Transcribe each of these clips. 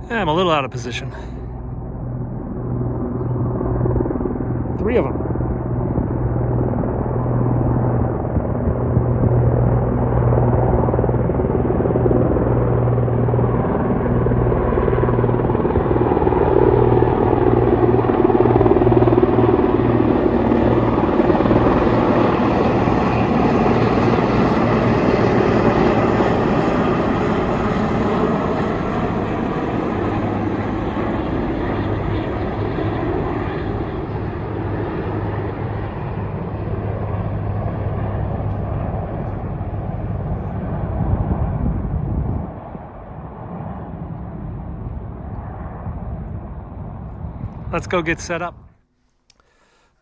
I'm a little out of position. 3 of them. Let's go get set up.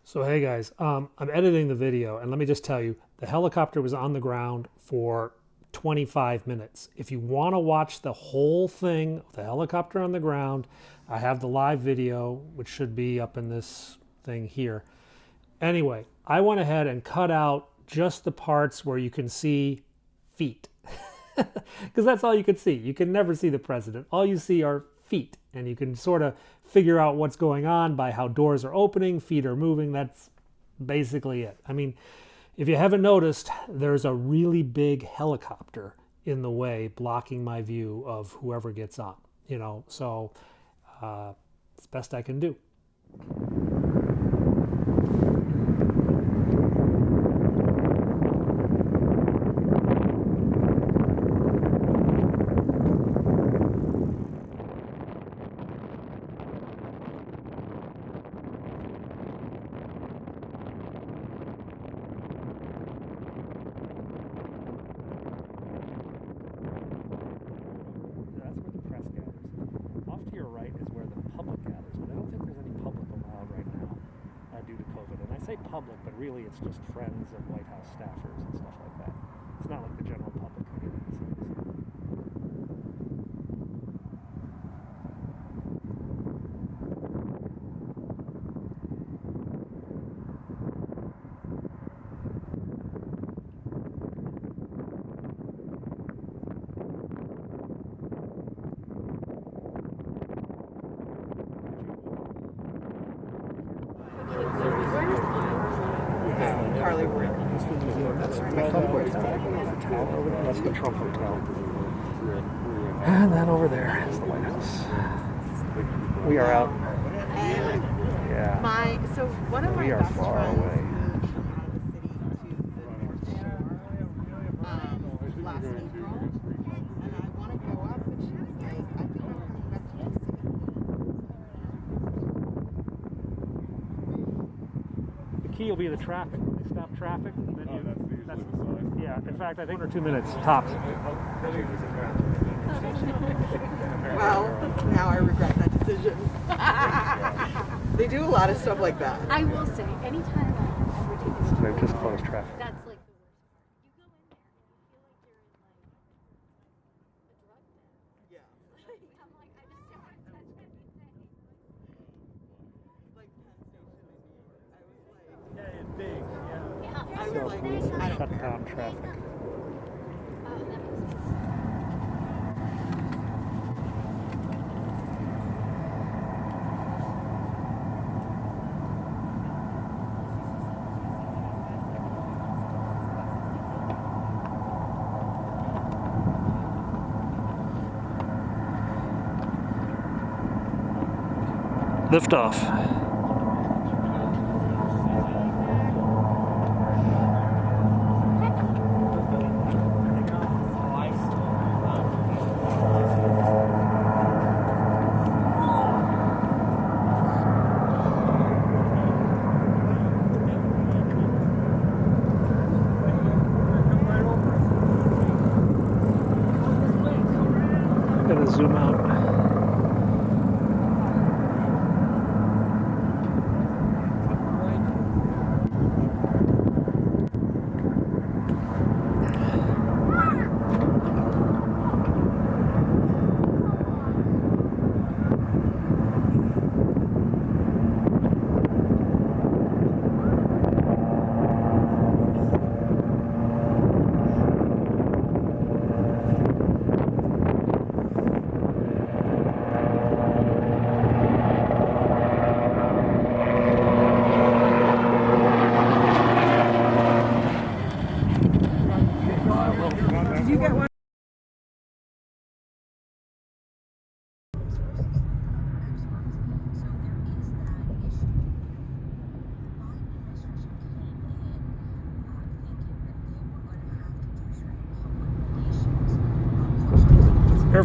So hey guys, I'm editing the video, and let me just tell you, the helicopter was on the ground for 25 minutes. If you want to watch the whole thing, the helicopter on the ground, I have the live video, which should be up in this thing here. Anyway, I went ahead and cut out just the parts where you can see feet, because that's all you can see. You can never see the president. All you see are feet, and you can sort of figure out what's going on by how doors are opening, feet are moving. That's basically it. I mean, if you haven't noticed, there's a really big helicopter in the way blocking my view of whoever gets on, you know, so it's best I can do. Public, but really it's just friends of White House staffers and stuff like that. It's not like the general public can get inside. That's the Trump Hotel. And then over there is the White House. We are out. Yeah. So one of my best friends moved from out of the city to last April, and I want to go up, but she was like, I think we're going back to the city. The key will be the traffic. When they stop traffic, then yeah, in fact, I think 1 or 2 minutes tops. Well, now I regret that decision. They do a lot of stuff like that. I will say, anytime I ever take this, They've just closed traffic. that's like the worst part. You go in there and you feel like you're in like a drug den. I'm like, I just don't want to touch anything. Like Penn Station, I was like, Yeah, it's big. Yeah. Yeah, I was like, I don't Shut care. down traffic. Oh, that makes sense. Liftoff. Gotta zoom out.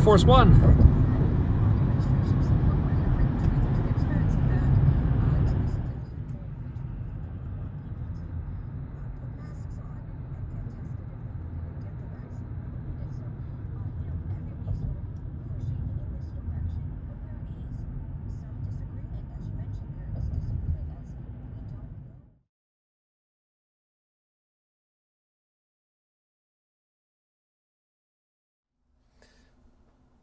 Force One.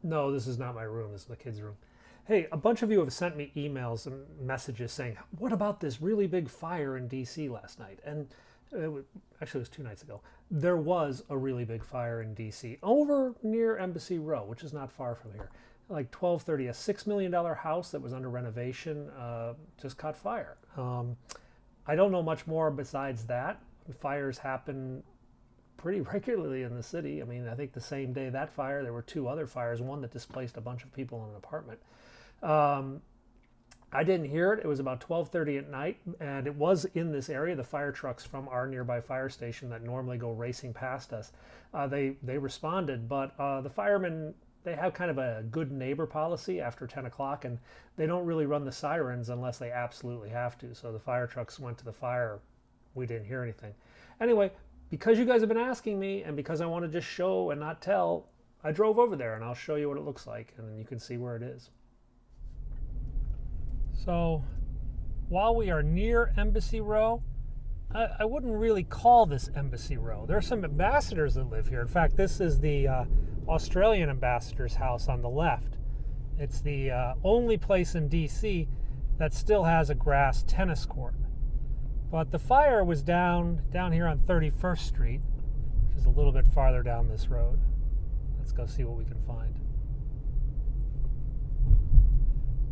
No, this is not my room. This is my kid's room. Hey, a bunch of you have sent me emails and messages saying, what about this really big fire in DC last night? And actually, it was 2 nights ago. There was a really big fire in DC over near Embassy Row, which is not far from here. Like 1230, a $6 million house that was under renovation just caught fire. I don't know much more besides that. Fires happen pretty regularly in the city. I mean, I think the same day that fire, there were 2 other fires, one that displaced a bunch of people in an apartment. I didn't hear it. It was about 12:30 at night, and it was in this area. The fire trucks from our nearby fire station that normally go racing past us, they responded, but the firemen, they have kind of a good neighbor policy after 10 o'clock, and they don't really run the sirens unless they absolutely have to. So the fire trucks went to the fire. We didn't hear anything. Anyway, because you guys have been asking me, and because I want to just show and not tell, I drove over there, and I'll show you what it looks like, and you can see where it is. So, while we are near Embassy Row, I wouldn't really call this Embassy Row. There are some ambassadors that live here. In fact, this is the Australian ambassador's house on the left. It's the only place in DC that still has a grass tennis court. But the fire was down here on 31st Street, which is a little bit farther down this road. Let's go see what we can find.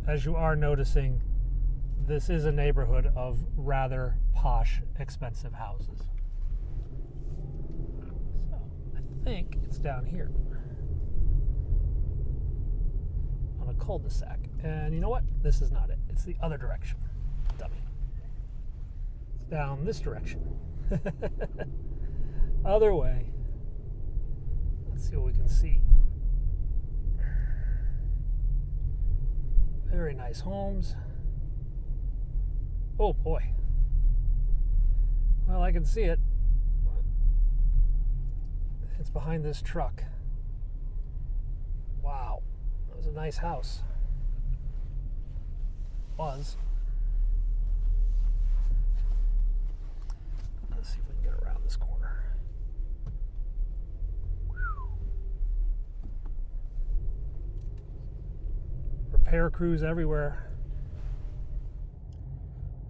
As you are noticing, this is a neighborhood of rather posh, expensive houses. So, I think it's down here on a cul-de-sac. And you know what? This is not it. It's the other direction. Dummy. Down this direction. Other way. Let's see what we can see. Very nice homes. Oh boy. Well, I can see it. It's behind this truck. Wow. That was a nice house. Was. Let's see if we can get around this corner. Repair crews everywhere.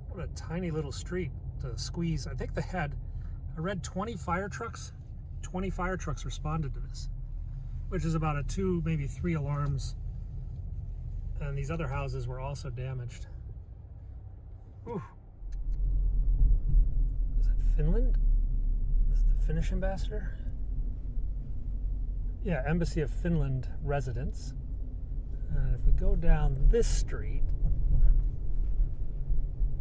What a tiny little street to squeeze. I think I read 20 fire trucks. 20 fire trucks responded to this, which is about a 2, maybe 3 alarms. And these other houses were also damaged. Ooh. Is that Finland? Is it the Finnish ambassador? Yeah, Embassy of Finland residence. And if we go down this street,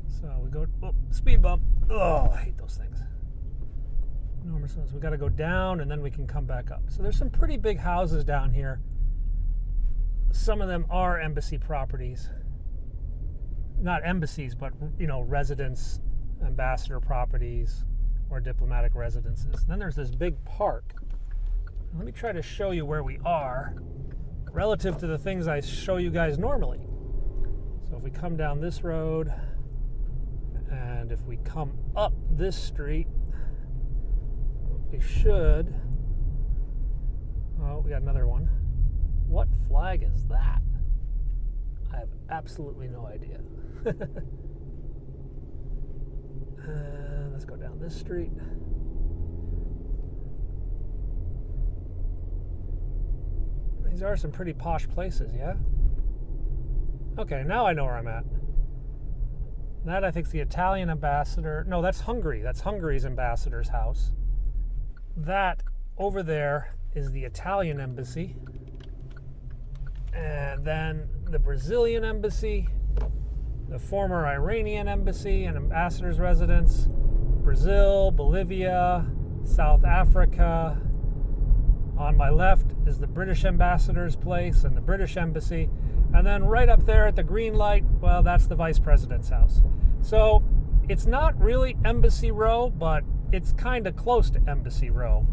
so we go, oh, speed bump. Oh, I hate those things. Enormous ones. We got to go down and then we can come back up. So there's some pretty big houses down here. Some of them are embassy properties. Not embassies, but, you know, residence, ambassador properties, or diplomatic residences. And then there's this big park. Let me try to show you where we are relative to the things I show you guys normally. So if we come down this road, and if we come up this street, we should, oh, we got another one. What flag is that? I have absolutely no idea. Let's go down this street. These are some pretty posh places, yeah? Okay, now I know where I'm at. That, I think, is the Italian ambassador. No, that's Hungary. That's Hungary's ambassador's house. That over there is the Italian embassy. And then the Brazilian embassy, the former Iranian embassy and ambassador's residence, Brazil, Bolivia, South Africa, On my left is the British ambassador's place and the British embassy. And then right up there at the green light, well, that's the vice president's house. So it's not really Embassy Row, but it's kind of close to Embassy Row.